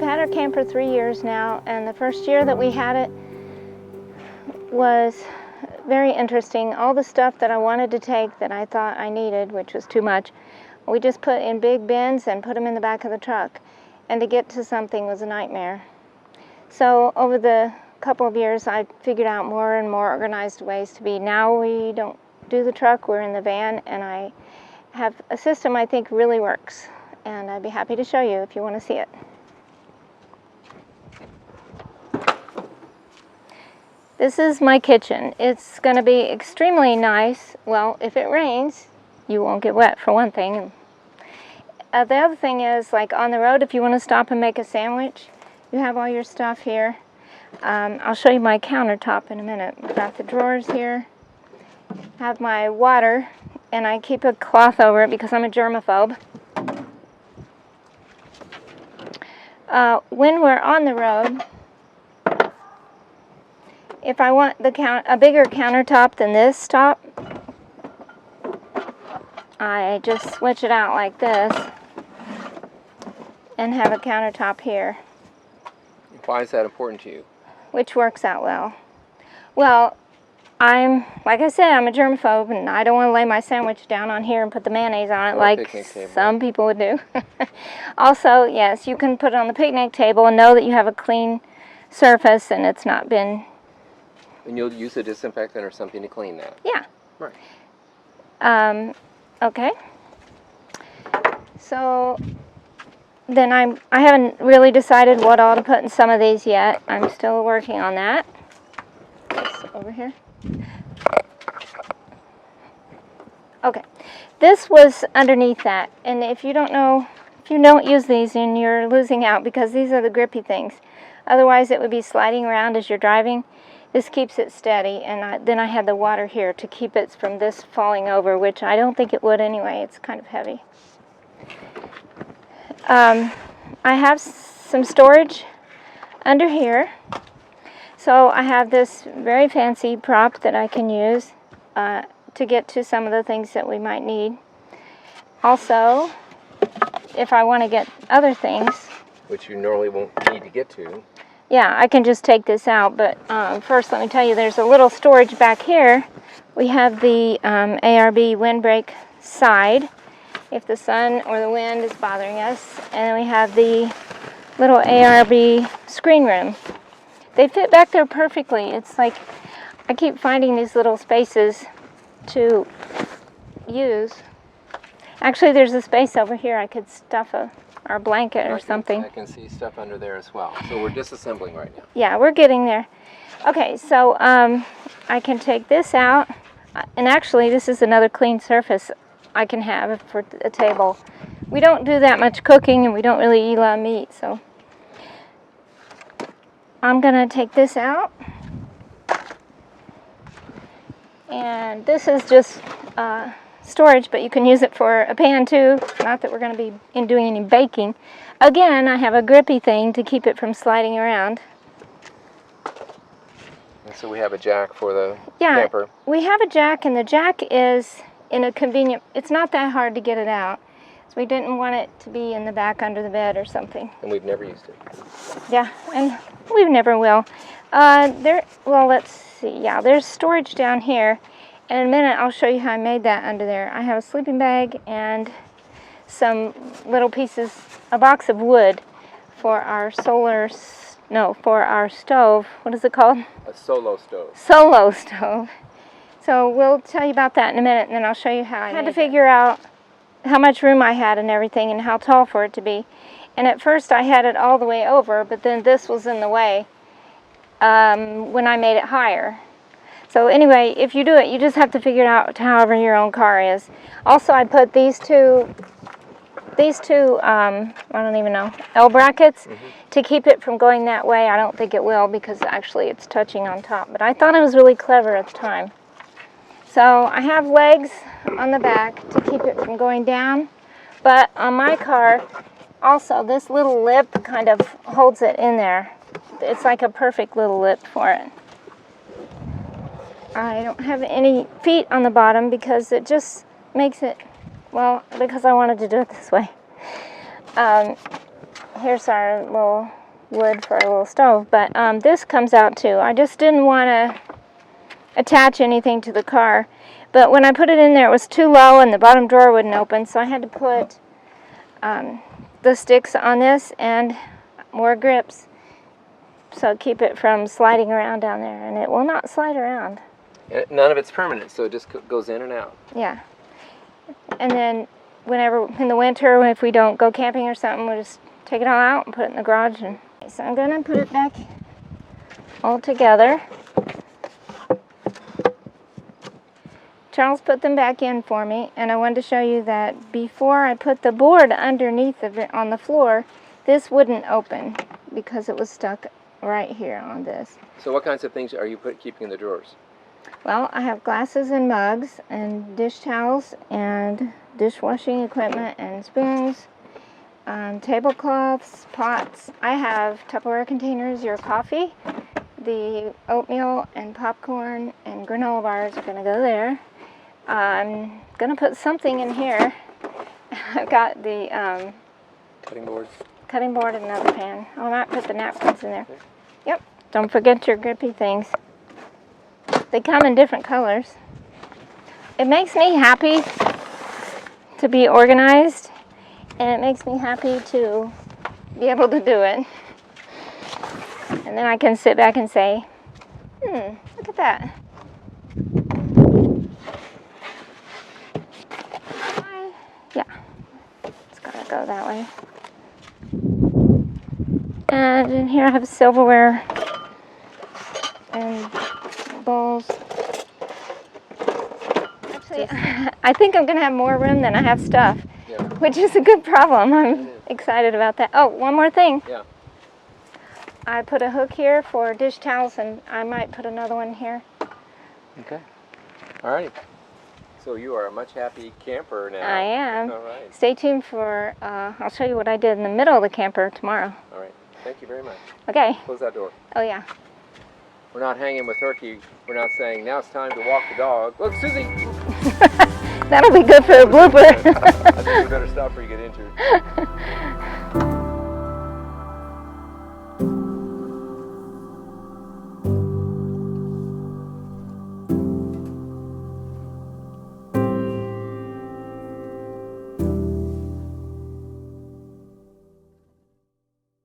we've had our camper 3 years now, and the first year that we had it was very interesting. All the stuff that I wanted to take that I thought I needed, which was too much, we just put in big bins and put them in the back of the truck. And to get to something was a nightmare. So over the couple of years, I figured out more and more organized ways to be. Now we don't do the truck, we're in the van, and I have a system I think really works. And I'd be happy to show you if you want to see it. This is my kitchen. It's going to be extremely nice. Well, if it rains, you won't get wet, for one thing. The other thing is, like on the road, if you want to stop and make a sandwich, you have all your stuff here. I'll show you my countertop in a minute. I've got the drawers here. Have my water, and I keep a cloth over it because I'm a germaphobe. When we're on the road, if I want a bigger countertop than this top, I just switch it out like this and have a countertop here. Why is that important to you? Which works out well. Well, like I said, I'm a germaphobe, and I don't want to lay my sandwich down on here and put the mayonnaise on it like some people would do. Also, yes, you can put it on the picnic table and know that you have a clean surface and it's not been... And you'll use a disinfectant or something to clean that? Yeah. Right. Okay. So then I haven't really decided what all to put in some of these yet. I'm still working on that. This over here. Okay. This was underneath that, and if you don't use these, then you're losing out because these are the grippy things. Otherwise, it would be sliding around as you're driving. This keeps it steady, and then I had the water here to keep it from this falling over, which I don't think it would anyway. It's kind of heavy. I have some storage under here. So I have this very fancy prop that I can use to get to some of the things that we might need. Also, if I want to get other things, which you normally won't need to get to. Yeah, I can just take this out, but first let me tell you, there's a little storage back here. We have the ARB windbreak side, if the sun or the wind is bothering us, and then we have the little ARB screen room. They fit back there perfectly. It's like I keep finding these little spaces to use. Actually, there's a space over here I could stuff our blanket or something. I can see stuff under there as well. So we're disassembling right now. Yeah, we're getting there. Okay, so I can take this out, and actually this is another clean surface I can have for a table. We don't do that much cooking, and we don't really eat a lot of meat, so I'm gonna take this out. And this is just storage, but you can use it for a pan too. Not that we're going to be doing any baking. Again, I have a grippy thing to keep it from sliding around. And so we have a jack for the camper. We have a jack, and the jack is in a convenient... It's not that hard to get it out. So we didn't want it to be in the back under the bed or something. And we've never used it. Yeah, and we never will. Well, let's see. Yeah, there's storage down here. And in a minute, I'll show you how I made that under there. I have a sleeping bag and some little pieces, a box of wood for our for our stove. What is it called? A solo stove. Solo stove. So we'll tell you about that in a minute, and then I'll show you how I had to figure out how much room I had and everything and how tall for it to be. And at first I had it all the way over, but then this was in the way when I made it higher. So anyway, if you do it, you just have to figure it out however your own car is. Also, I put these two I don't even know, L brackets to keep it from going that way. I don't think it will because actually it's touching on top, but I thought it was really clever at the time. So I have legs on the back to keep it from going down, but on my car, also this little lip kind of holds it in there. It's like a perfect little lip for it. I don't have any feet on the bottom because it just makes it, well, because I wanted to do it this way. here's our little wood for our little stove. But this comes out too. I just didn't want to attach anything to the car. But when I put it in there, it was too low and the bottom drawer wouldn't open. So I had to put the sticks on this and more grips. So keep it from sliding around down there. And it will not slide around. None of it's permanent, so it just goes in and out. Yeah. And then whenever, in the winter, if we don't go camping or something, we'll just take it all out and put it in the garage. And so I'm going to put it back all together. Charles put them back in for me, and I wanted to show you that before I put the board underneath of it on the floor, this wouldn't open because it was stuck right here on this. So what kinds of things are you keeping in the drawers? Well, I have glasses and mugs and dish towels and dishwashing equipment and spoons, tablecloths, pots. I have Tupperware containers, your coffee, the oatmeal and popcorn and granola bars are going to go there. I'm going to put something in here. I've got the Cutting boards. Cutting board and another pan. I might put the napkins in there. Yep. Don't forget your grippy things. They come in different colors. It makes me happy to be organized, and it makes me happy to be able to do it. And then I can sit back and say, look at that. Yeah, it's gotta go that way. And in here I have silverware and bowls. Actually, I think I'm going to have more room than I have stuff, Yeah. which is a good problem. I'm excited about that. Oh, one more thing. Yeah. I put a hook here for dish towels, and I might put another one here. Okay. All right. So you are a much happy camper now. I am. All right. Stay tuned for, I'll show you what I did in the middle of the camper tomorrow. All right. Thank you very much. Okay. Close that door. Oh, yeah. We're not hanging with Turkey. We're not saying, now it's time to walk the dog. Look, Susie! That'll be good for a blooper. I think we better stop before you get injured.